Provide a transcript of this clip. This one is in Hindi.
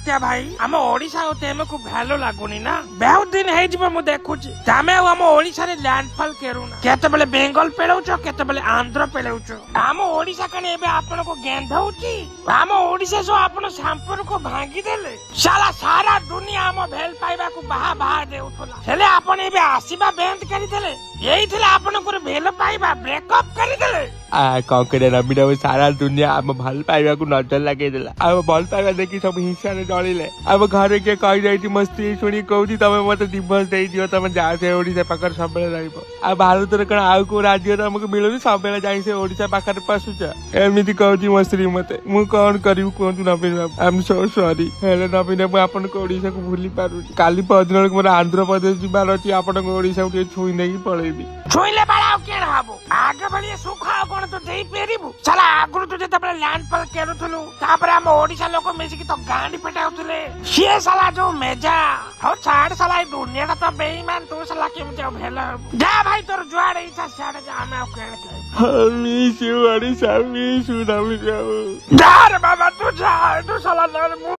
तात्या भाई आम ओडिशा तेमको भलो लगुनि ना बहुत दिन है मु देखुची तमे आम ओडिशा रे लैंडफॉल करूना केतबेले बेंगल पेलौछ केतबेले आंध्र पेलौछ आम ओडिशा कने एबे आपन को गेंधौची आम ओडिशा सो आपन संपर्क को भांगी देले साला सारा दुनिया आम भेल पाइबा को बाहा बाहा देउथला हेले आपन एबे आसीबा बेंद करि देले यही थिला आपन को भेल पाइबा ब्रेकअप करि देले कौन करे रवि सारा दुनिया आम भल पाइबा को नजर लगे देला आम भल पाइबा देखी सब हिंसा ने डरिले आम घरे के कहि जाई मस्ती सुनी कहूची तमे मते दिवस देई दियो तमे जा से ओडिसा पाकर सबले रहइबो आ भारत रे कण आउ को राज्य रे हमके मिलुनी सबले जाई से ओडिसा पाकर पसुच एमिति कहूची मस्ती मते मु कोन करिउ कोन नवीन आई एम सो सॉरी हेले नवीन मु आपन को ओडिसा को भूली पारु काली पदिन मोर आंध्र प्रदेश जिबार अछि आपन को ओडिसा के छुई नै पळेबी छुईले बाळाओ केन हाबो आगे बलिए सुखा कोन तो देई पेरिबु साला आगुरु तो जेते बले लैंडफॉल केरुथुलु तापर हम ओडिसा लोक मिसी की तो गांडी पेटाउथले से साला जो मेजा हो छाड़ साला ई दुनिया तो बेईमान तू साला केमते भेला जा भाई तोर जुआड़ इच्छा छाड़ जा हम केन miss you Odisha miss you Naveen जा रे बाबा तू जा तू साला